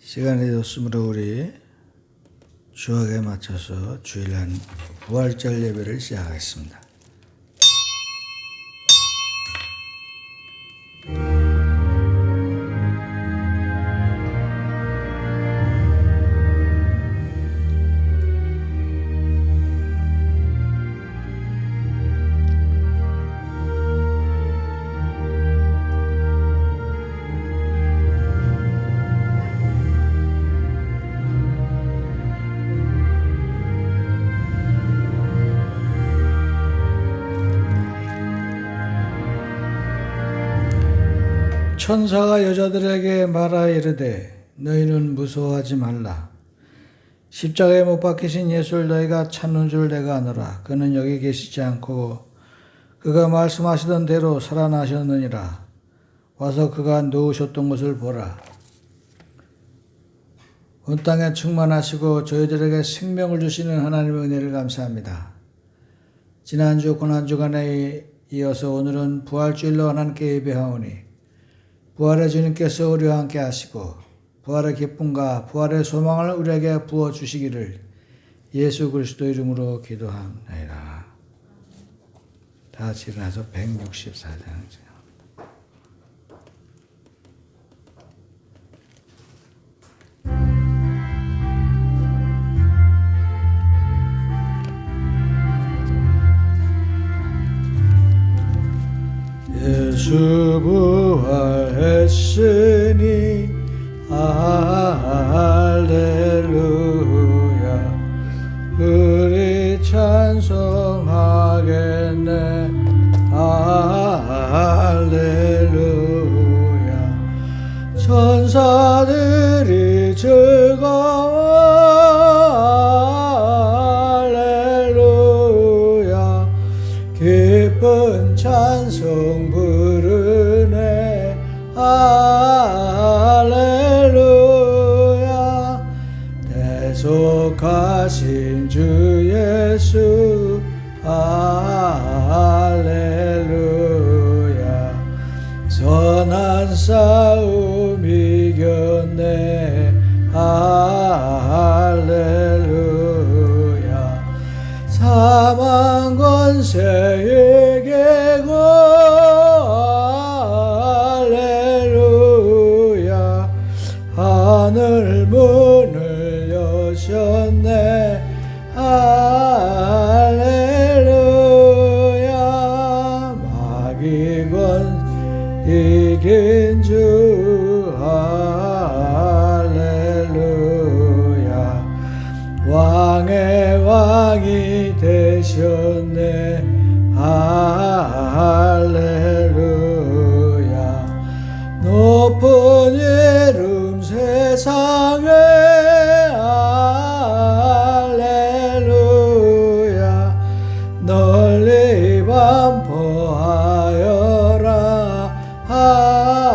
시간이 되었으므로 우리 주학에 맞춰서 주일날 부활절 예배를 시작하겠습니다. 천사가 여자들에게 말하여 이르되 너희는 무서워하지 말라. 십자가에 못 박히신 예수를 너희가 찾는 줄 내가 아노라. 그는 여기 계시지 않고 그가 말씀하시던 대로 살아나셨느니라. 와서 그가 누우셨던 것을 보라. 온 땅에 충만하시고 저희들에게 생명을 주시는 하나님의 은혜를 감사합니다. 지난주 고난주간에 이어서 오늘은 부활주일로 하나님께 예배하오니 부활의 주님께서 우리와 함께 하시고 부활의 기쁨과 부활의 소망을 우리에게 부어주시기를 예수 그리스도 이름으로 기도합니다. 다 같이 일어나서 164장 예수 부활했으니 할렐루야. 우리 찬송하겠네. 할렐루야. 천사들이 즐거워. 할렐루야. 기쁜 찬송 부르네. 할렐루야. 대속하신 주 예수. 할렐루야. 선한 싸움 이겼네. 할렐루야. 사망 권세에게 고. 할렐루야. 하늘 문을 여셨네. 할렐루야. 마귀 권 이긴 주. 할렐루야. 왕의 왕이 되셨네. 할렐루야. 높은 이름 세상에. 할렐루야. 널리 반포하여라. 할렐루야.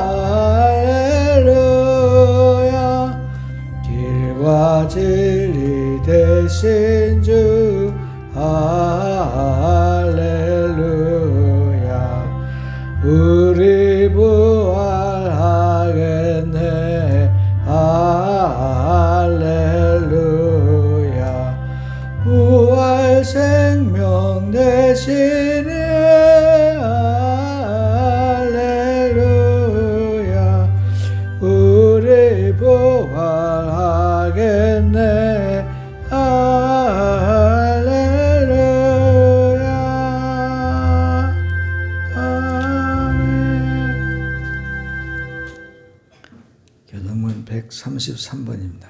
길과 진리 되신 주. 할렐루야. 우리 부활하겠네. 할렐루야. 부활 생명 되시네. 할렐루야. 우리 부활하겠네. 할렐루야. 아멘. 교동문 133번입니다.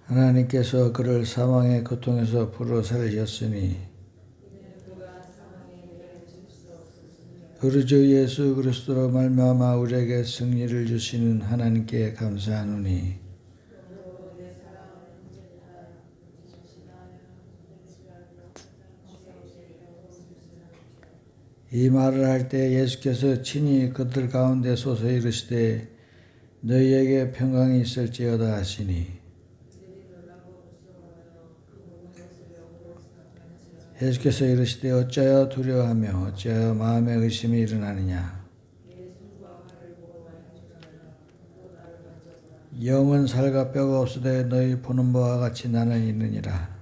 하나님께서 그를 사망의 고통에서 불어 살리셨으니 우리 주 예수 그리스도로 말미암아 우리에게 승리를 주시는 하나님께 감사하노니 이 말을 할 때 예수께서 친히 그들 가운데 서서 이르시되 너희에게 평강이 있을지어다 하시니 예수께서 이르시되 어찌하여 두려워하며 어찌하여 마음에 의심이 일어나느냐. 영은 살과 뼈가 없으되 너희 보는 바와 같이 나는 있느니라.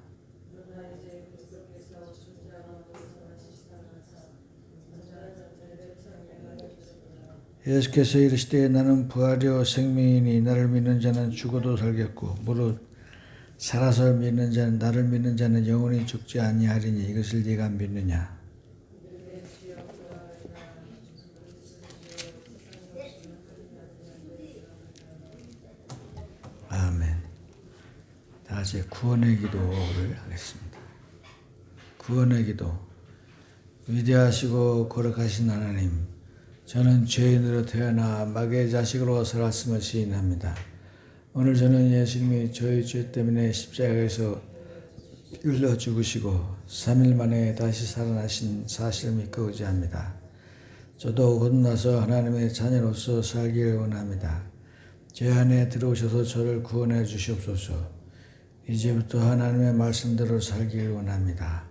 예수께서 이르시되 나는 부활이요 생명이니 나를 믿는 자는 죽어도 살겠고 무릇 살아서 믿는 자는 나를 믿는 자는 영원히 죽지 아니하리니 이것을 네가 믿느냐. 아멘. 다시 구원의 기도를 하겠습니다. 구원의 기도. 위대하시고 거룩하신 하나님, 저는 죄인으로 태어나 마귀의 자식으로 살았음을 시인합니다. 오늘 저는 예수님이 저희 죄 때문에 십자가에서 흘려 죽으시고 3일 만에 다시 살아나신 사실을 믿고 의지합니다. 저도 거듭나서 하나님의 자녀로서 살기를 원합니다. 제 안에 들어오셔서 저를 구원해 주시옵소서. 이제부터 하나님의 말씀대로 살기를 원합니다.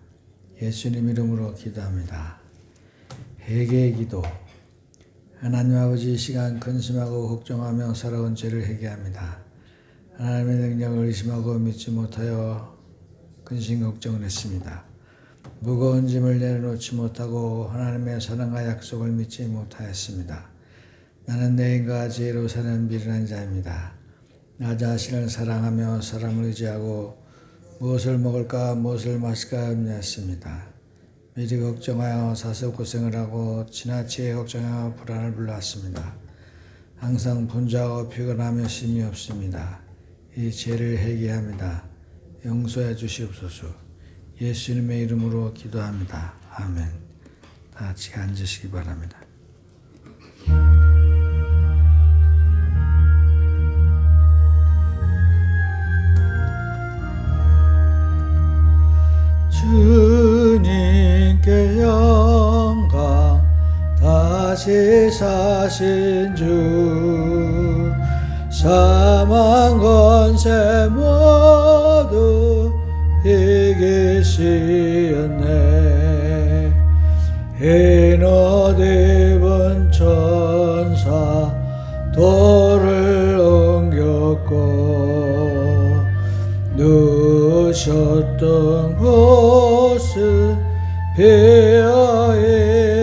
예수님 이름으로 기도합니다. 회개의 기도. 하나님 아버지, 이 시간 근심하고 걱정하며 살아온 죄를 회개합니다. 하나님의 능력을 의심하고 믿지 못하여 근심 걱정을 했습니다. 무거운 짐을 내려놓지 못하고 하나님의 사랑과 약속을 믿지 못하였습니다. 나는 내 인과 죄로 사는 미련한 자입니다. 나 자신을 사랑하며 사람을 의지하고 무엇을 먹을까 무엇을 마실까 염려했습니다. 미리 걱정하여 사서 고생을 하고 지나치게 걱정하여 불안을 불러왔습니다. 항상 분주하고 피곤하며 힘이 없습니다. 이 죄를 회개합니다. 용서해 주시옵소서. 예수님의 이름으로 기도합니다. 아멘. 다 같이 앉으시기 바랍니다. 주님께 영광, 다시 사신 주, 사망 권세 모두 이기시었네. 흰 옷 입은 천사 돌을 옮겼고 누우셨던 곳은 비어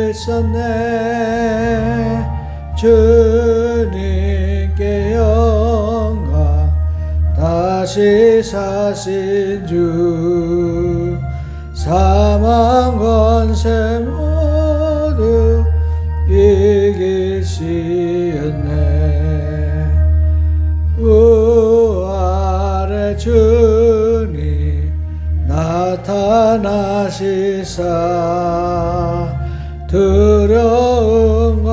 있었네. 주님께 영광, 다시 사신 주, 사망 권세 모두 이기시었네. 부활의 주님 나타나시사 두려움과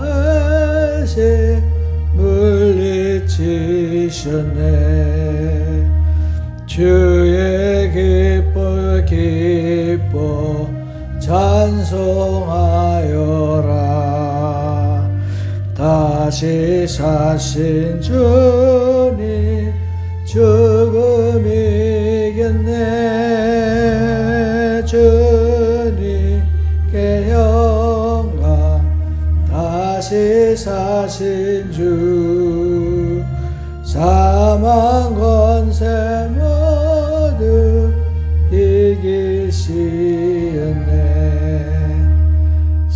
의심 물리치셨네. 주의 기뻐 찬송하여라. 다시 사신 주님 죽음 이겼네. 주님께 영광, 다시 사신 주, 사망 권세 모두 이기시었네.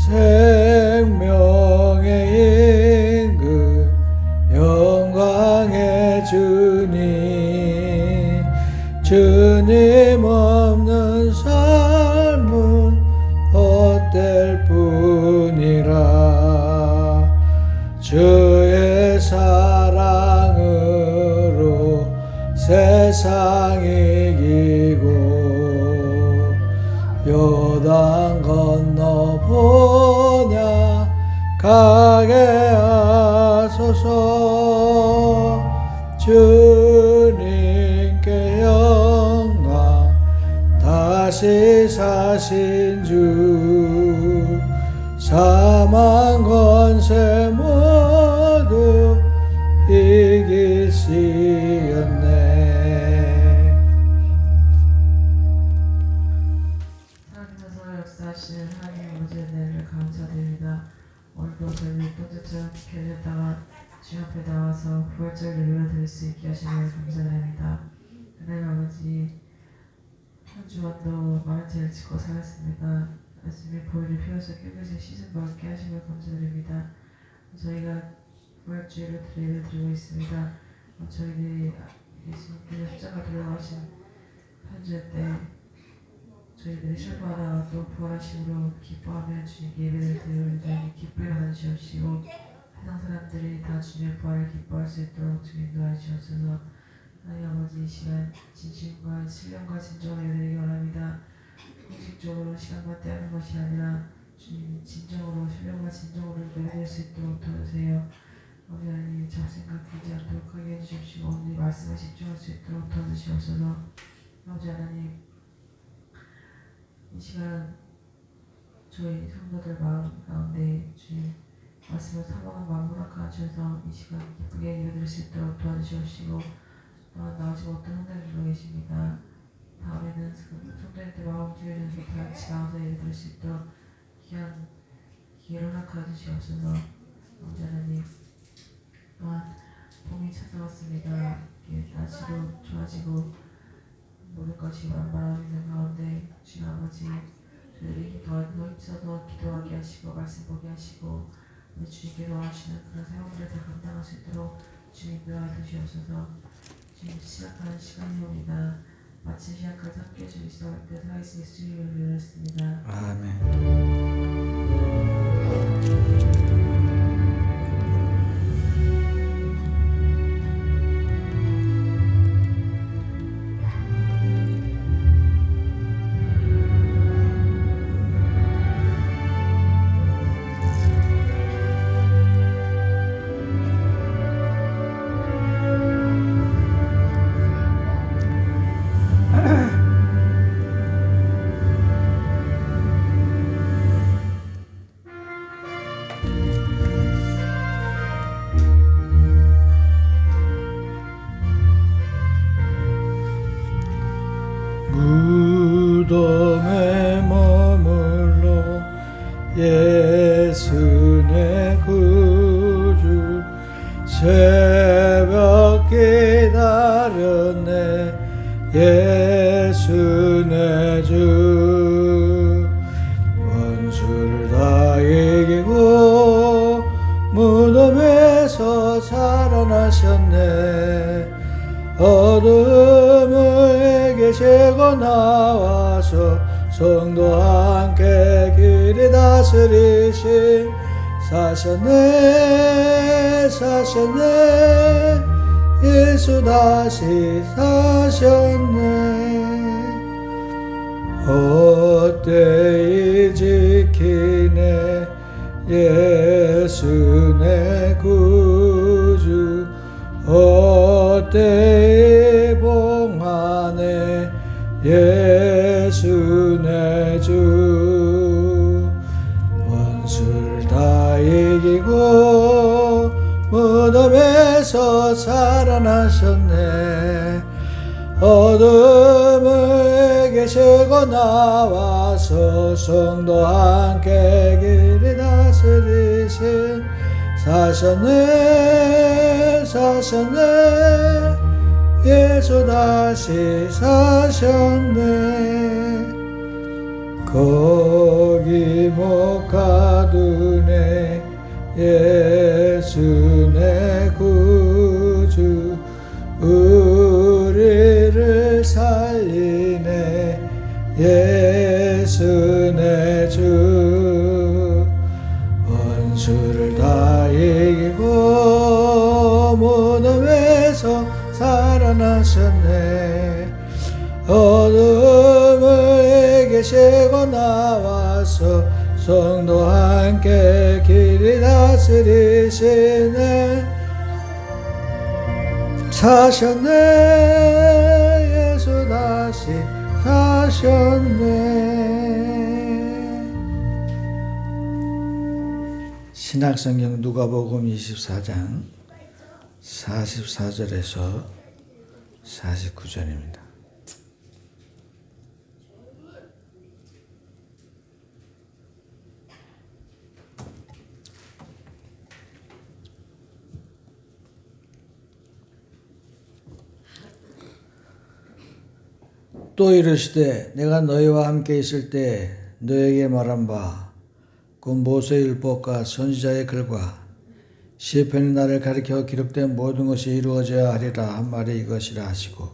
생명의 임금, 영광의 주님, 주님 없는 삶은 헛될 뿐이라. 주의 사랑으로 세상 이기고 요단 건너 보냐 가게 하소서. 주님께 영광, 다시 사신 주, 사망 권세 모두 이기시었네. 저희를 또렷이 견뎠다가 주님 앞에 나와서 부활절 예배를 드릴 수 있게 하시며 감사드립니다. 하나님 아버지, 한 주간도 마음의 죄를 짓고 살았습니다. 예수님의 보혈을 피워서 깨끗이 씻음 받게 하시며 감사드립니다. 저희가 부활주일을 예배를 드리고 있습니다. 저희들이 예수님께서 십자가 돌아가신 현재 때 저희들이 슬퍼하다가 또 부활하심으로 기뻐하며 주님께 예배를 드리는 저희는 기쁘게 받아주시옵시고 세상 사람들이 다 주님의 부활을 기뻐할 수 있도록 주님 도와주시옵소서. 하나님 아버지, 이 시간 진심과 신령과 진정으로 예배드리기 원합니다. 공식적으로 시간과 때하는 것이 아니라 주님 진정으로 신령과 진정으로 예배드릴 수 있도록 도와주세요. 아버지 하나님, 잡생각 들지 않도록 하게 해주십시오. 오늘 말씀에 집중할 수 있도록 도와주시옵소서. 아버지 하나님, 이 시간 저희 성도들 마음 가운데 주님 말씀을 사모하는 마음 허락하셔서 이 시간 기쁘게 예배드릴 수 있도록 도와주시옵시고, 또한 나오지 못한 성도님도 계십니다. 다음에는 성도님들 마음 주여서 다 같이 나와서 예배드릴 수 있도록 귀한 기회를 허락하주시옵소서. 아버지 하나님, 또한 봄이 찾아왔습니다. 날씨도 좋아지고 모든 것이 만발하고 있는 가운데 주님 아버지, 저희들이 더 힘써서 기도하게 하시고 말씀 보게 하시고 우리 주님께서 원하시는 그런 사역들을 다 감당할 수 있도록 주님 도와주시옵소서. 지금 시작하는 시간이옵니다. 마치 시작까지 함께 해주시기 때 살아계신 예수님을 위하였습니다. 아멘. 무덤에 머물러 예수 내 구주 새벽 기다렸네 예수 내 주 원수를 다 이기고 무덤에서 살아나셨네 어둠을 계시고 나와서 성도 함께 길이 다스리신 사셨네 사셨네 예수 다시 사셨네 헛되이 지키네 예수 내 구주 헛되이 봉하네 예수 내 주 원수를 다 이기고 무덤에서 살아나셨네 어둠을 계시고 나와서 성도 함께 길이 다스리신 사셨네 사셨네 예수 다시 사셨네 거기 못 가두네 예수 내 구주 우리를 살리네 예수 내 주 원수를 다 이기고 무덤에서 살아나셨네 어둠을 계시고 나와서 성도 함께 길이 다스리시네 사셨네 예수 다시 사셨네 신약성경 누가복음 24장 44절에서 49절입니다. 또 이르시되 내가 너희와 함께 있을 때 너에게 말한 바 그 모세의 율법과 선지자의 글과 시편이 나를 가리켜 기록된 모든 것이 이루어져야 하리라 한 말이 이것이라 하시고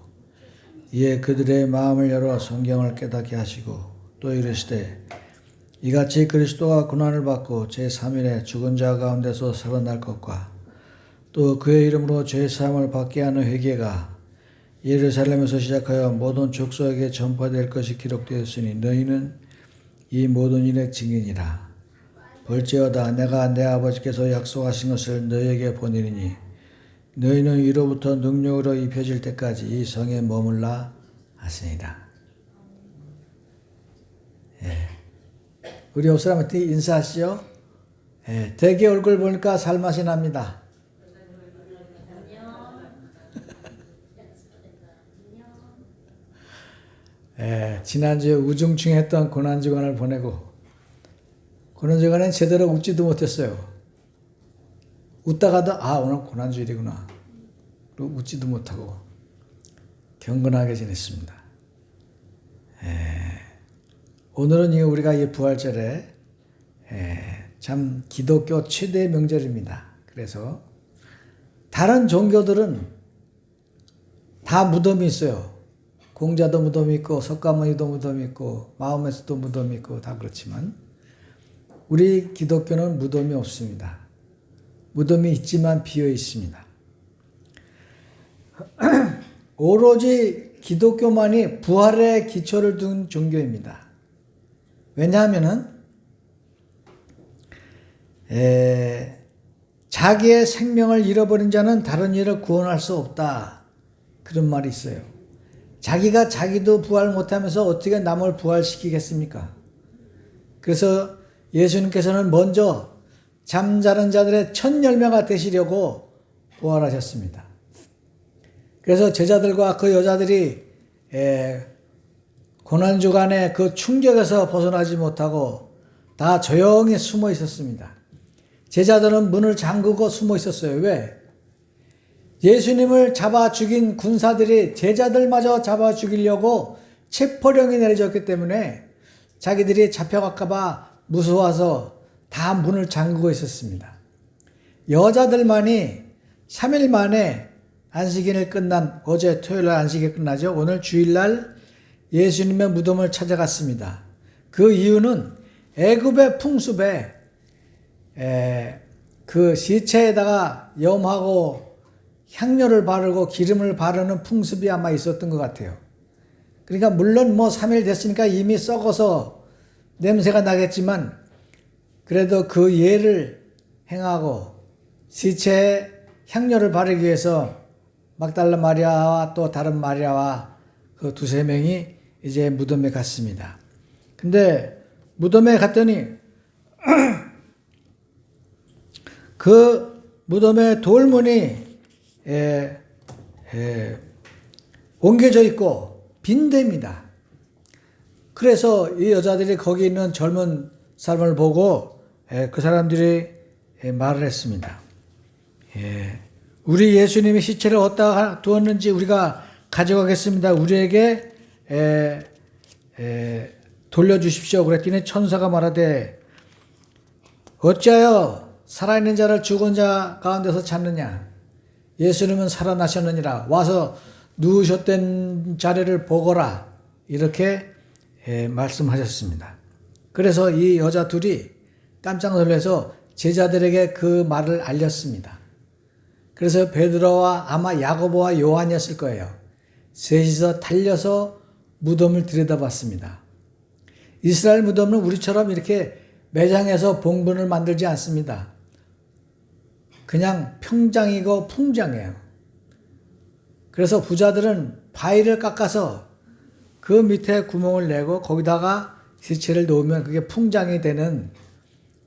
이에 그들의 마음을 열어 성경을 깨닫게 하시고 또 이르시되 이같이 그리스도가 고난을 받고 제3일에 죽은 자 가운데서 살아날 것과 또 그의 이름으로 죄사함을 받게 하는 회개가 예루살렘에서 시작하여 모든 족속에게 전파될 것이 기록되었으니 너희는 이 모든 일의 증인이라. 볼지어다 내가 내 아버지께서 약속하신 것을 너희에게 보내리니 너희는 위로부터 능력으로 입혀질 때까지 이 성에 머물라 하시니라. 우리 옆 사람한테 인사하시죠. 대개 얼굴 보니까 살맛이 납니다. 지난주에 우중충했던 고난주간을 보내고 고난주간엔 제대로 웃지도 못했어요. 웃다가도 오늘 고난주일이구나. 그리고 웃지도 못하고 경건하게 지냈습니다. 오늘은 우리가 이 부활절에 참 기독교 최대 명절입니다. 그래서 다른 종교들은 다 무덤이 있어요. 공자도 무덤이 있고 석가모니도 무덤이 있고 마호메트도 무덤이 있고 다 그렇지만 우리 기독교는 무덤이 없습니다. 무덤이 있지만 비어 있습니다. 오로지 기독교만이 부활의 기초를 둔 종교입니다. 왜냐하면은 자기의 생명을 잃어버린 자는 다른 이를 구원할 수 없다. 그런 말이 있어요. 자기가 자기도 부활 못하면서 어떻게 남을 부활시키겠습니까? 그래서 예수님께서는 먼저 잠자는 자들의 첫 열매가 되시려고 부활하셨습니다. 그래서 제자들과 그 여자들이 고난주간에 그 충격에서 벗어나지 못하고 다 조용히 숨어 있었습니다. 제자들은 문을 잠그고 숨어 있었어요. 왜? 예수님을 잡아 죽인 군사들이 제자들마저 잡아 죽이려고 체포령이 내려졌기 때문에 자기들이 잡혀갈까 봐 무서워서 다 문을 잠그고 있었습니다. 여자들만이 3일 만에 안식일을 끝난 어제 토요일날 안식일 끝나죠. 오늘 주일날 예수님의 무덤을 찾아갔습니다. 그 이유는 애굽의 풍습에 그 시체에다가 염하고 향료를 바르고 기름을 바르는 풍습이 아마 있었던 것 같아요. 그러니까 물론 3일 됐으니까 이미 썩어서 냄새가 나겠지만 그래도 그 예를 행하고 시체에 향료를 바르기 위해서 막달라 마리아와 또 다른 마리아와 그 두세 명이 이제 무덤에 갔습니다. 근데 무덤에 갔더니 그 무덤에 돌문이 옮겨져 있고 빈대입니다. 그래서 이 여자들이 거기 있는 젊은 사람을 보고 그 사람들이 말을 했습니다. 우리 예수님이 시체를 어디다 두었는지 우리가 가져가겠습니다. 우리에게 돌려주십시오. 그랬더니 천사가 말하되 어찌하여 살아있는 자를 죽은 자 가운데서 찾느냐. 예수님은 살아나셨느니라. 와서 누우셨던 자리를 보거라. 이렇게 말씀하셨습니다. 그래서 이 여자 둘이 깜짝 놀라서 제자들에게 그 말을 알렸습니다. 그래서 베드로와 아마 야고보와 요한이었을 거예요. 셋이서 달려서 무덤을 들여다봤습니다. 이스라엘 무덤은 우리처럼 이렇게 매장에서 봉분을 만들지 않습니다. 그냥 평장이고 풍장이에요. 그래서 부자들은 바위를 깎아서 그 밑에 구멍을 내고 거기다가 시체를 놓으면 그게 풍장이 되는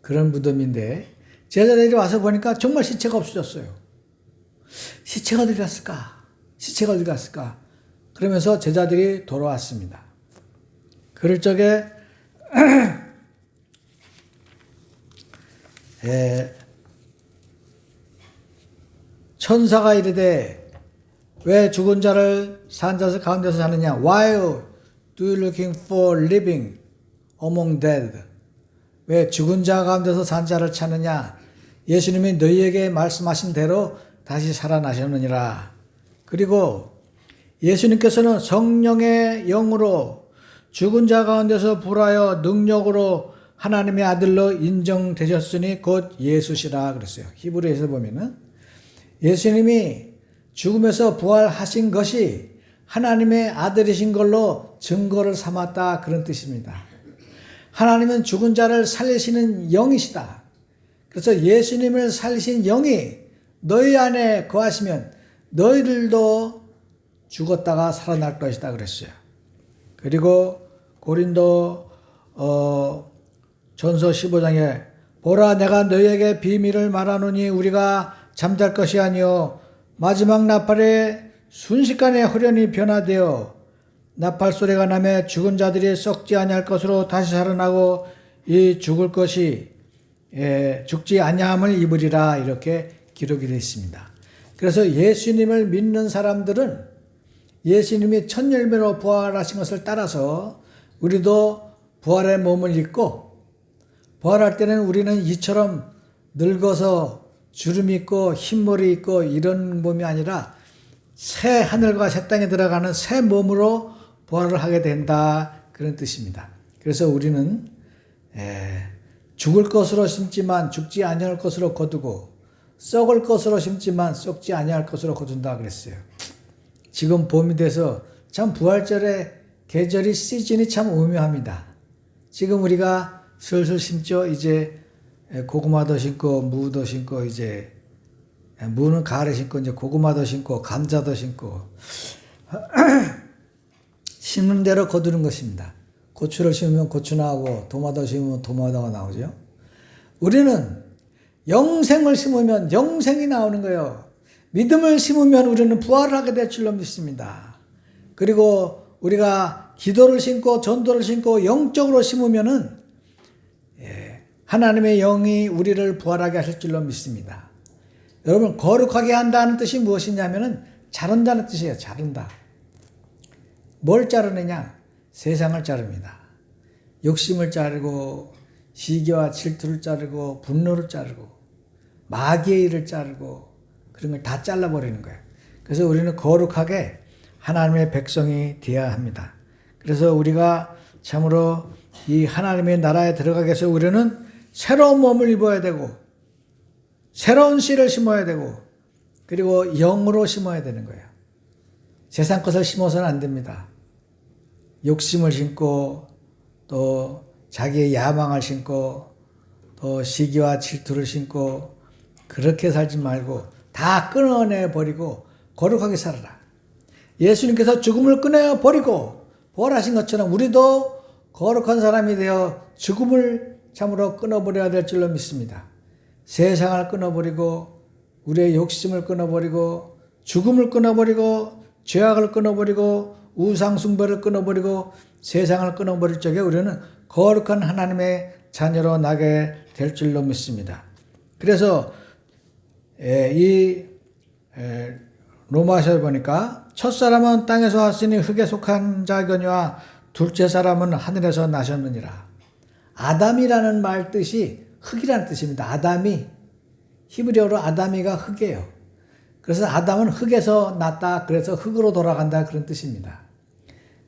그런 무덤인데 제자들이 와서 보니까 정말 시체가 없어졌어요. 시체가 어디 갔을까? 시체가 어디 갔을까? 그러면서 제자들이 돌아왔습니다. 그럴 적에 천사가 이르되 왜 죽은 자를 산 자 가운데서 사느냐? Why Do you looking for living among dead? 왜 죽은 자 가운데서 산 자를 찾느냐? 예수님이 너희에게 말씀하신 대로 다시 살아나셨느니라. 그리고 예수님께서는 성령의 영으로 죽은 자 가운데서 부활하여 능력으로 하나님의 아들로 인정되셨으니 곧 예수시라 그랬어요. 히브리서에서 보면은 예수님이 죽음에서 부활하신 것이 하나님의 아들이신 걸로 증거를 삼았다 그런 뜻입니다. 하나님은 죽은 자를 살리시는 영이시다. 그래서 예수님을 살리신 영이 너희 안에 거하시면 너희들도 죽었다가 살아날 것이다 그랬어요. 그리고 고린도 전서 15장에 보라 내가 너희에게 비밀을 말하노니 우리가 잠잘 것이 아니요 마지막 나팔에 순식간에 후련히 변화되어 나팔 소리가 나며 죽은 자들이 썩지 아니할 것으로 다시 살아나고 이 죽을 것이 죽지 아니함을 입으리라 이렇게 기록이 되어 있습니다. 그래서 예수님을 믿는 사람들은 예수님이 첫 열매로 부활하신 것을 따라서 우리도 부활의 몸을 입고 부활할 때는 우리는 이처럼 늙어서 주름 있고 흰머리 있고 이런 몸이 아니라 새 하늘과 새 땅에 들어가는 새 몸으로 부활을 하게 된다 그런 뜻입니다. 그래서 우리는 죽을 것으로 심지만 죽지 아니할 것으로 거두고 썩을 것으로 심지만 썩지 아니할 것으로 거둔다 그랬어요. 지금 봄이 돼서 참 부활절의 계절이 시즌이 참 오묘합니다. 지금 우리가 슬슬 심죠. 이제 고구마도 심고 무도 심고 이제 무는 가을에 심고 이제 고구마도 심고 감자도 심고 심는 대로 거두는 것입니다. 고추를 심으면 고추 나오고 도마도 심으면 도마도가 나오죠. 우리는 영생을 심으면 영생이 나오는 거예요. 믿음을 심으면 우리는 부활을 하게 될 줄로 믿습니다. 그리고 우리가 기도를 심고 전도를 심고 영적으로 심으면은 하나님의 영이 우리를 부활하게 하실 줄로 믿습니다. 여러분 거룩하게 한다는 뜻이 무엇이냐면은 자른다는 뜻이에요. 자른다. 뭘 자르느냐? 세상을 자릅니다. 욕심을 자르고 시기와 질투를 자르고 분노를 자르고 마귀의 일을 자르고 그런 걸 다 잘라버리는 거예요. 그래서 우리는 거룩하게 하나님의 백성이 되어야 합니다. 그래서 우리가 참으로 이 하나님의 나라에 들어가기 위해서 우리는 새로운 몸을 입어야 되고 새로운 씨를 심어야 되고 그리고 영으로 심어야 되는 거예요. 세상 것을 심어서는 안 됩니다. 욕심을 심고 또 자기의 야망을 심고 또 시기와 질투를 심고 그렇게 살지 말고 다 끊어내 버리고 거룩하게 살아라. 예수님께서 죽음을 끊어 버리고 부활하신 것처럼 우리도 거룩한 사람이 되어 죽음을 참으로 끊어버려야 될 줄로 믿습니다. 세상을 끊어버리고 우리의 욕심을 끊어버리고 죽음을 끊어버리고 죄악을 끊어버리고 우상숭배를 끊어버리고 세상을 끊어버릴 적에 우리는 거룩한 하나님의 자녀로 나게 될 줄로 믿습니다. 그래서 이 로마서에 보니까 첫 사람은 땅에서 왔으니 흙에 속한 자거니와 둘째 사람은 하늘에서 나셨느니라. 아담이라는 말 뜻이 흙이라는 뜻입니다. 아담이 히브리어로 아담이가 흙이에요. 그래서 아담은 흙에서 났다. 그래서 흙으로 돌아간다. 그런 뜻입니다.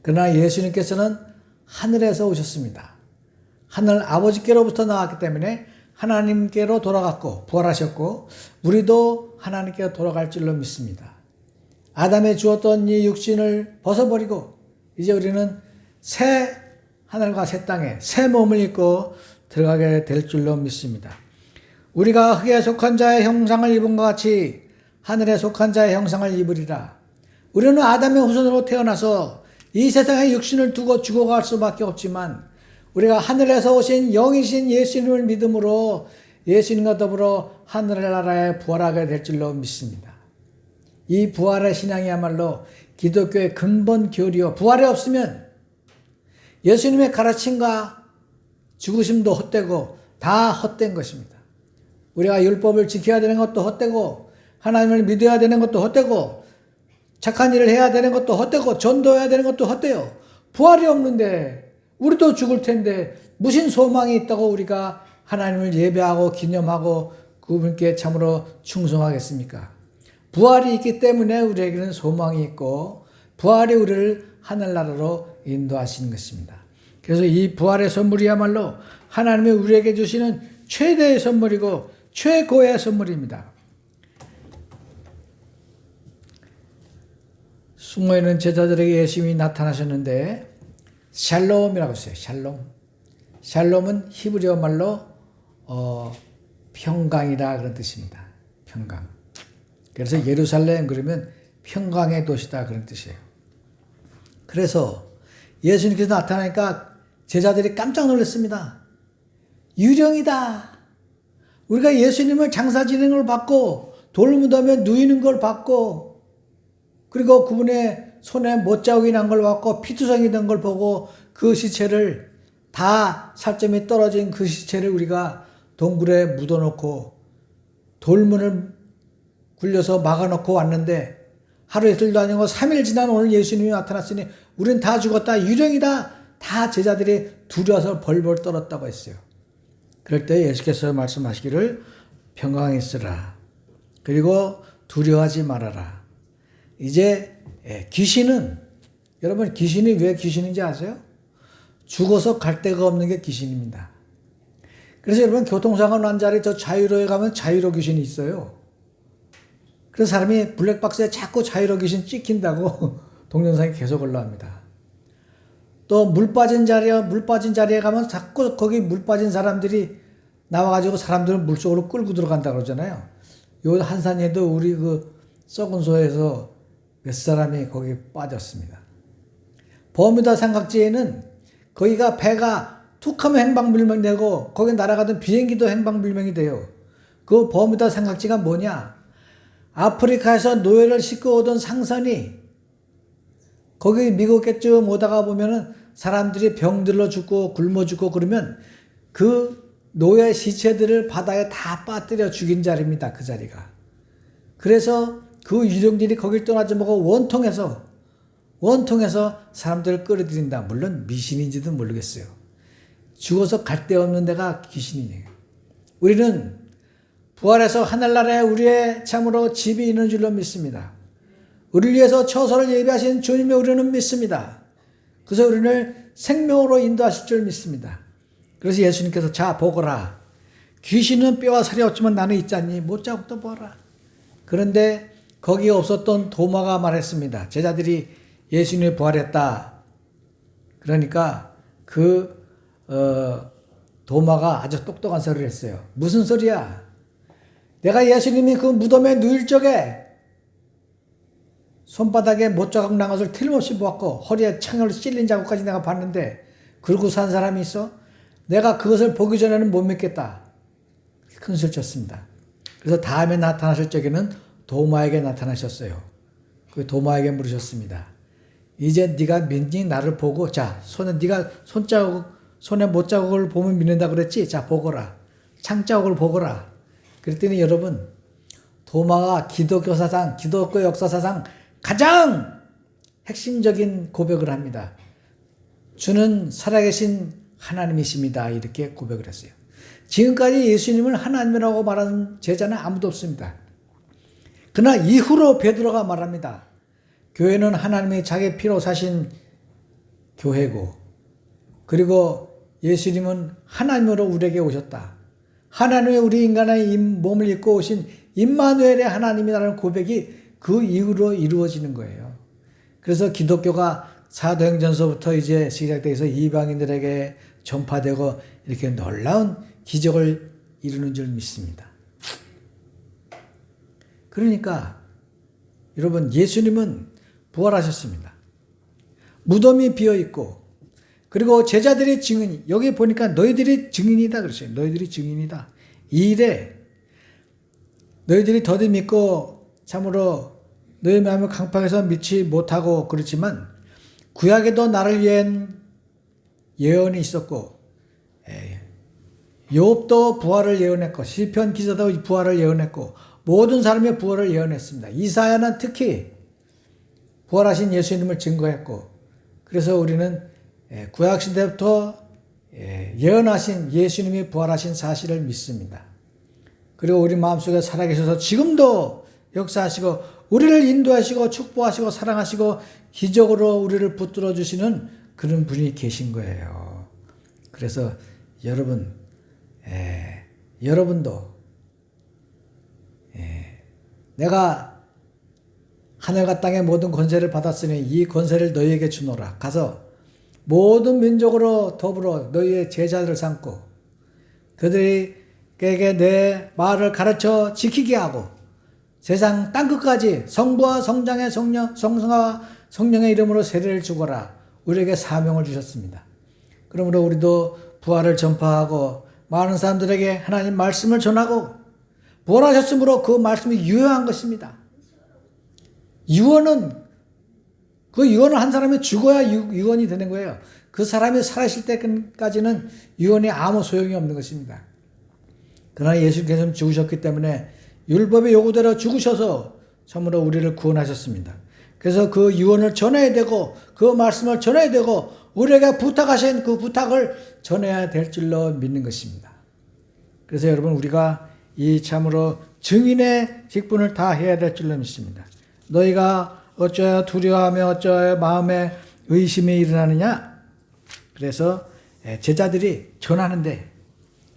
그러나 예수님께서는 하늘에서 오셨습니다. 하늘 아버지께로부터 나왔기 때문에 하나님께로 돌아갔고 부활하셨고 우리도 하나님께로 돌아갈 줄로 믿습니다. 아담에 주었던 이 육신을 벗어버리고 이제 우리는 새 하늘과 새 땅에 새 몸을 입고 들어가게 될 줄로 믿습니다. 우리가 흙에 속한 자의 형상을 입은 것 같이 하늘에 속한 자의 형상을 입으리라. 우리는 아담의 후손으로 태어나서 이 세상에 육신을 두고 죽어갈 수밖에 없지만 우리가 하늘에서 오신 영이신 예수님을 믿음으로 예수님과 더불어 하늘나라에 부활하게 될 줄로 믿습니다. 이 부활의 신앙이야말로 기독교의 근본 교리요. 부활이 없으면 예수님의 가르침과 죽으심도 헛되고 다 헛된 것입니다. 우리가 율법을 지켜야 되는 것도 헛되고 하나님을 믿어야 되는 것도 헛되고 착한 일을 해야 되는 것도 헛되고 전도해야 되는 것도 헛되요. 부활이 없는데 우리도 죽을 텐데 무슨 소망이 있다고 우리가 하나님을 예배하고 기념하고 그분께 참으로 충성하겠습니까? 부활이 있기 때문에 우리에게는 소망이 있고 부활이 우리를 하늘나라로 인도하시는 것입니다. 그래서 이 부활의 선물이야말로 하나님이 우리에게 주시는 최대의 선물이고 최고의 선물입니다. 숨어있는 제자들에게 예수님이 나타나셨는데 샬롬이라고 했어요. 샬롬. 샬롬은 히브리어 말로 평강이다 그런 뜻입니다. 평강. 그래서 예루살렘 그러면 평강의 도시다 그런 뜻이에요. 그래서 예수님께서 나타나니까 제자들이 깜짝 놀랐습니다. 유령이다. 우리가 예수님을 장사 지내는 걸 봤고 돌무덤에 누이는 걸 봤고 그리고 그분의 손에 못자국이 난 걸 봤고 피투성이 된 걸 보고 그 시체를 다 살점이 떨어진 그 시체를 우리가 동굴에 묻어놓고 돌문을 굴려서 막아놓고 왔는데 하루 이틀도 아니고 3일 지난 오늘 예수님이 나타났으니 우린 다 죽었다. 유령이다. 다 제자들이 두려워서 벌벌 떨었다고 했어요. 그럴 때 예수께서 말씀하시기를 평강히 있으라. 그리고 두려워하지 말아라. 이제 귀신은 여러분 귀신이 왜 귀신인지 아세요? 죽어서 갈 데가 없는 게 귀신입니다. 그래서 여러분 교통사고 난 자리 저 자유로에 가면 자유로 귀신이 있어요. 그래서 사람이 블랙박스에 자꾸 자유로 귀신 찍힌다고 동영상이 계속 올라옵니다. 또 물 빠진 자리에 가면 자꾸 거기 물 빠진 사람들이 나와가지고 사람들은 물속으로 끌고 들어간다 그러잖아요. 요 한산에도 우리 그 썩은 소에서 몇 사람이 거기 빠졌습니다. 버뮤다 삼각지에는 거기가 배가 툭하면 행방불명이 되고 거기 날아가던 비행기도 행방불명이 돼요. 그 버뮤다 삼각지가 뭐냐? 아프리카에서 노예를 싣고 오던 상선이 거기 미국에쯤 오다가 보면은 사람들이 병들러 죽고 굶어 죽고 그러면 그 노예 시체들을 바다에 다 빠뜨려 죽인 자리입니다. 그 자리가. 그래서 그 유령들이 거길 떠나지 말고 원통해서 사람들을 끌어들인다. 물론 미신인지도 모르겠어요. 죽어서 갈 데 없는 데가 귀신이에요. 우리는 부활해서 하늘나라에 우리의 참으로 집이 있는 줄로 믿습니다. 우리를 위해서 처소를 예비하신 주님을 우리는 믿습니다. 그래서 우리를 생명으로 인도하실 줄 믿습니다. 그래서 예수님께서 자 보거라. 귀신은 뼈와 살이 없지만 나는 있지 않니? 못자국도 보아라. 그런데 거기에 없었던 도마가 말했습니다. 제자들이 예수님이 부활했다. 그러니까 도마가 아주 똑똑한 소리를 했어요. 무슨 소리야? 내가 예수님이 그 무덤에 누일 적에 손바닥에 못자국 난 것을 틀림없이 보았고 허리에 창으로 찔린 자국까지 내가 봤는데 그러고 산 사람이 있어? 내가 그것을 보기 전에는 못 믿겠다. 큰 소리 쳤습니다. 그래서 다음에 나타나실 적에는 도마에게 나타나셨어요. 그 도마에게 물으셨습니다. 이제 네가 믿니? 나를 보고 자 손에 네가 손에 못자국을 보면 믿는다 그랬지? 자 보거라. 창자국을 보거라. 그랬더니 여러분 도마가 기독교 역사사상 가장 핵심적인 고백을 합니다. 주는 살아계신 하나님이십니다. 이렇게 고백을 했어요. 지금까지 예수님을 하나님이라고 말하는 제자는 아무도 없습니다. 그러나 이후로 베드로가 말합니다. 교회는 하나님이 자기 피로 사신 교회고 그리고 예수님은 하나님으로 우리에게 오셨다. 하나님이 우리 인간의 몸을 입고 오신 임마누엘의 하나님이라는 고백이 그 이후로 이루어지는 거예요. 그래서 기독교가 사도행전서부터 이제 시작돼서 이방인들에게 전파되고 이렇게 놀라운 기적을 이루는 줄 믿습니다. 그러니까 여러분 예수님은 부활하셨습니다. 무덤이 비어있고 그리고 제자들이 증인 여기 보니까 너희들이 증인이다 그랬어요. 너희들이 증인이다. 이 일에 너희들이 더디 믿고 참으로 너희 마음을 강팍해서 믿지 못하고 그렇지만 구약에도 나를 위한 예언이 있었고 욥도 부활을 예언했고 시편 기자도 부활을 예언했고 모든 사람의 부활을 예언했습니다. 이사야는 특히 부활하신 예수님을 증거했고 그래서 우리는 구약시대부터 예언하신 예수님이 부활하신 사실을 믿습니다. 그리고 우리 마음속에 살아계셔서 지금도 역사하시고 우리를 인도하시고 축복하시고 사랑하시고 기적으로 우리를 붙들어 주시는 그런 분이 계신 거예요. 그래서 여러분도 내가 하늘과 땅의 모든 권세를 받았으니 이 권세를 너희에게 주노라. 가서 모든 민족으로 더불어 너희의 제자들을 삼고 그들에게 내 말을 가르쳐 지키게 하고 세상 땅끝까지 성부와 성장의 성성과 성령의 이름으로 세례를 주거라. 우리에게 사명을 주셨습니다. 그러므로 우리도 부활을 전파하고 많은 사람들에게 하나님 말씀을 전하고 부활하셨으므로 그 말씀이 유효한 것입니다. 그 유언을 한 사람이 죽어야 유언이 되는 거예요. 그 사람이 살아있을 때까지는 유언이 아무 소용이 없는 것입니다. 그러나 예수께서는 죽으셨기 때문에 율법의 요구대로 죽으셔서 참으로 우리를 구원하셨습니다. 그래서 그 유언을 전해야 되고 그 말씀을 전해야 되고 우리에게 부탁하신 그 부탁을 전해야 될 줄로 믿는 것입니다. 그래서 여러분 우리가 이 참으로 증인의 직분을 다 해야 될 줄로 믿습니다. 너희가 어쩌여 두려워하며 어쩌여 마음에 의심이 일어나느냐? 그래서 제자들이 전하는데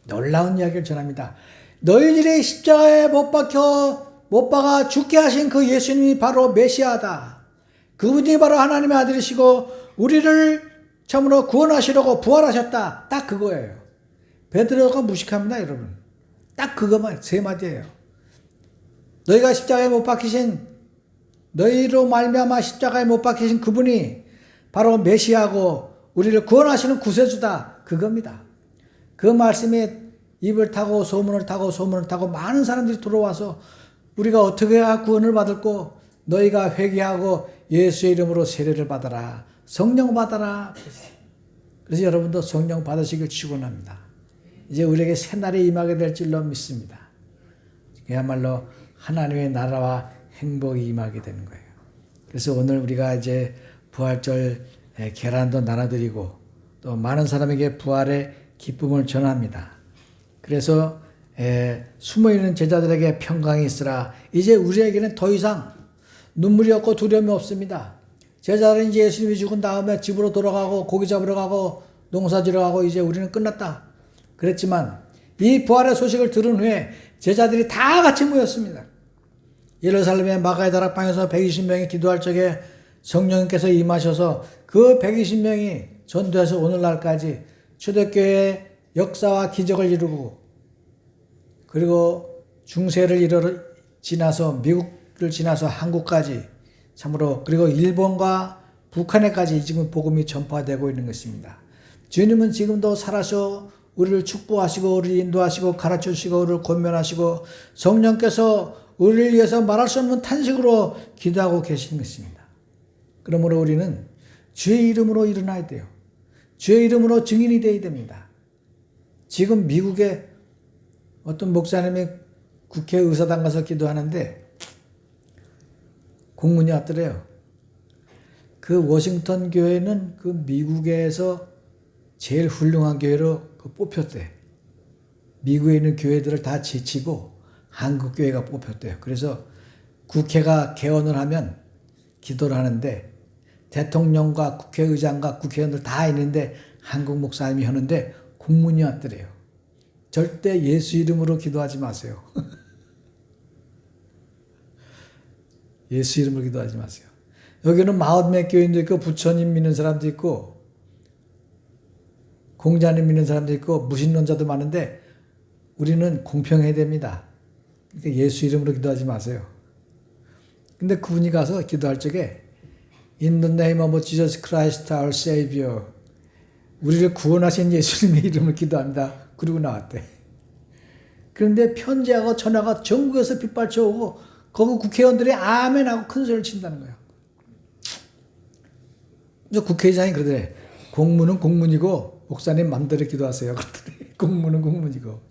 놀라운 이야기를 전합니다. 너희들이 십자가에 못 박아 죽게 하신 그 예수님이 바로 메시아다. 그분이 바로 하나님의 아들이시고 우리를 참으로 구원하시려고 부활하셨다. 딱 그거예요. 베드로가 무식합니다, 여러분. 딱 그것만 세 마디예요. 너희가 십자가에 못 박히신 너희로 말미암아 십자가에 못 박히신 그분이 바로 메시아고 우리를 구원하시는 구세주다. 그겁니다. 그 말씀에 입을 타고 소문을 타고 많은 사람들이 들어와서 우리가 어떻게 해야 구원을 받을고 너희가 회개하고 예수의 이름으로 세례를 받아라. 성령 받아라. 그래서 여러분도 성령 받으시길 축원합니다. 이제 우리에게 새날이 임하게 될 줄로 믿습니다. 그야말로 하나님의 나라와 행복이 임하게 되는 거예요. 그래서 오늘 우리가 이제 부활절 계란도 나눠드리고 또 많은 사람에게 부활의 기쁨을 전합니다. 그래서 숨어있는 제자들에게 평강이 있으라. 이제 우리에게는 더 이상 눈물이 없고 두려움이 없습니다. 제자들은 이제 예수님이 죽은 다음에 집으로 돌아가고 고기 잡으러 가고 농사 지러 가고 이제 우리는 끝났다. 그랬지만 이 부활의 소식을 들은 후에 제자들이 다 같이 모였습니다. 예루살렘의 마가의 다락방에서 120명이 기도할 적에 성령님께서 임하셔서 그 120명이 전도해서 오늘날까지 초대교회의 역사와 기적을 이루고 그리고 중세를 지나서 미국을 지나서 한국까지 참으로 그리고 일본과 북한에까지 지금 복음이 전파되고 있는 것입니다. 주님은 지금도 살아서 우리를 축복하시고 우리를 인도하시고 가르쳐주시고 우리를 권면하시고 성령께서 우리를 위해서 말할 수 없는 탄식으로 기도하고 계신 것입니다. 그러므로 우리는 주의 이름으로 일어나야 돼요. 주의 이름으로 증인이 되어야 됩니다. 지금 미국에 어떤 목사님이 국회의사당 가서 기도하는데 공문이 왔더래요. 그 워싱턴 교회는 그 미국에서 제일 훌륭한 교회로 뽑혔대. 미국에 있는 교회들을 다 제치고 한국 교회가 뽑혔대요. 그래서 국회가 개원을 하면 기도를 하는데 대통령과 국회의장과 국회의원들 다 있는데 한국 목사님이 하는데 공문이 왔더래요. 절대 예수 이름으로 기도하지 마세요. 예수 이름으로 기도하지 마세요. 여기는 마흔몇 교인도 있고 부처님 믿는 사람도 있고 공자님 믿는 사람도 있고 무신론자도 많은데 우리는 공평해야 됩니다. 그러니까 예수 이름으로 기도하지 마세요. 근데 그분이 가서 기도할 적에 In the name of Jesus Christ our Savior 우리를 구원하신 예수님의 이름으로 기도합니다. 그러고 나왔대. 그런데 편지하고 전화가 전국에서 빗발쳐 오고 거기 국회의원들이 아멘하고 큰 소리를 친다는 거예요. 국회의장이 그러더래. 공문은 공문이고 목사님 맘대로 기도하세요. 그러더래. 공문은 공문이고.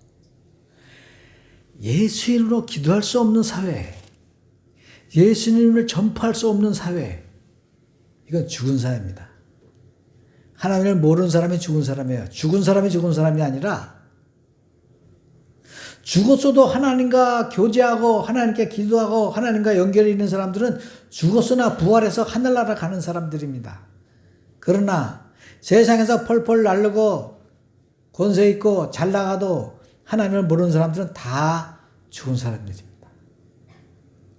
예수 이름으로 기도할 수 없는 사회, 예수님을 전파할 수 없는 사회, 이건 죽은 사회입니다. 하나님을 모르는 사람이 죽은 사람이에요. 죽은 사람이 죽은 사람이 아니라 죽었어도 하나님과 교제하고 하나님께 기도하고 하나님과 연결이 있는 사람들은 죽었으나 부활해서 하늘나라 가는 사람들입니다. 그러나 세상에서 펄펄 날르고 권세 있고 잘 나가도 하나님을 모르는 사람들은 다 죽은 사람들입니다.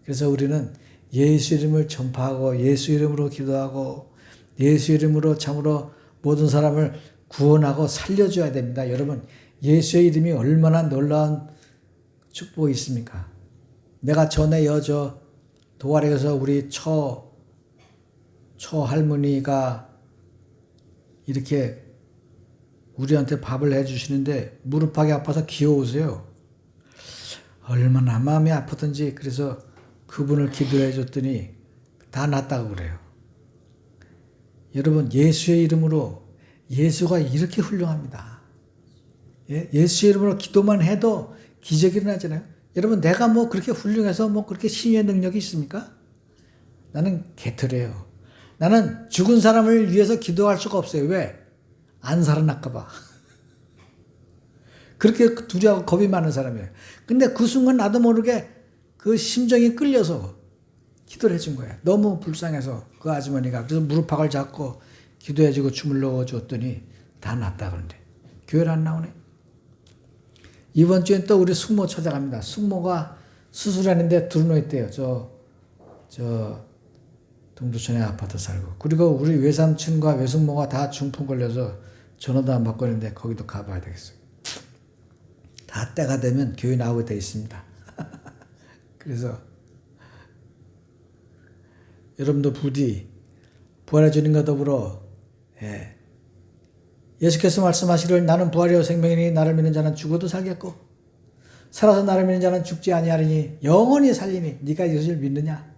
그래서 우리는 예수 이름을 전파하고 예수 이름으로 기도하고 예수 이름으로 참으로 모든 사람을 구원하고 살려줘야 됩니다. 여러분, 예수의 이름이 얼마나 놀라운 축복이 있습니까? 내가 전에 도활에 가서 우리 처 할머니가 이렇게 우리한테 밥을 해주시는데 무릎하게 아파서 기어오세요. 얼마나 마음이 아프던지. 그래서 그분을 기도해 줬더니 다 낫다고 그래요. 여러분, 예수의 이름으로, 예수가 이렇게 훌륭합니다. 예수의 이름으로 기도만 해도 기적이 일어나잖아요. 여러분, 내가 뭐 그렇게 훌륭해서 뭐 그렇게 신유의 능력이 있습니까? 나는 개털이에요. 나는 죽은 사람을 위해서 기도할 수가 없어요. 왜? 안 살아날까봐. 그렇게 두려워하고 겁이 많은 사람이에요. 근데 그 순간 나도 모르게 그 심정이 끌려서 기도를 해준 거예요. 너무 불쌍해서 그 아주머니가. 그래서 무릎팍을 잡고 기도해주고 주물러 줬더니 다 낫다 그러는데 교회를 안 나오네. 이번 주엔 또 우리 숙모 찾아갑니다. 숙모가 수술하는데 들어놓 있대요. 저 동두천에 아파트 살고. 그리고 우리 외삼촌과 외숙모가 다 중풍 걸려서 전화도 안 받고 있는데 거기도 가봐야 되겠어요. 다 때가 되면 교회 나오게 돼 있습니다. 그래서 여러분도 부디 부활의 주님과 더불어 예수께서 말씀하시기를 나는 부활이요 생명이니 나를 믿는 자는 죽어도 살겠고 살아서 나를 믿는 자는 죽지 아니하리니 영원히 살리니 네가 이것을 믿느냐?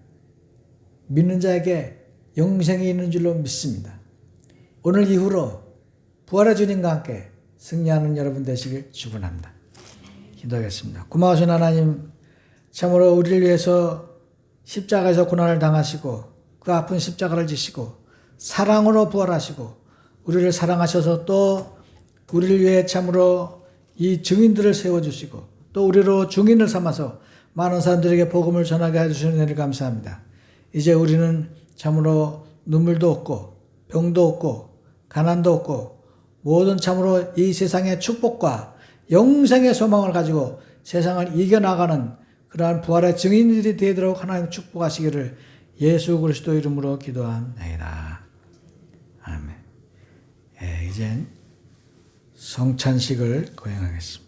믿는 자에게 영생이 있는 줄로 믿습니다. 오늘 이후로 부활의 주님과 함께 승리하는 여러분 되시길 축원합니다. 기도하겠습니다. 고마우신 하나님, 참으로 우리를 위해서 십자가에서 고난을 당하시고 그 아픈 십자가를 지시고 사랑으로 부활하시고 우리를 사랑하셔서 또 우리를 위해 참으로 이 증인들을 세워주시고 또 우리로 증인을 삼아서 많은 사람들에게 복음을 전하게 해주시는 은혜를 감사합니다. 이제 우리는 참으로 눈물도 없고 병도 없고 가난도 없고 모든 참으로 이 세상의 축복과 영생의 소망을 가지고 세상을 이겨나가는 그러한 부활의 증인들이 되도록 하나님 축복하시기를 예수 그리스도 이름으로 기도합니다. 아멘. 이젠 성찬식을 거행하겠습니다.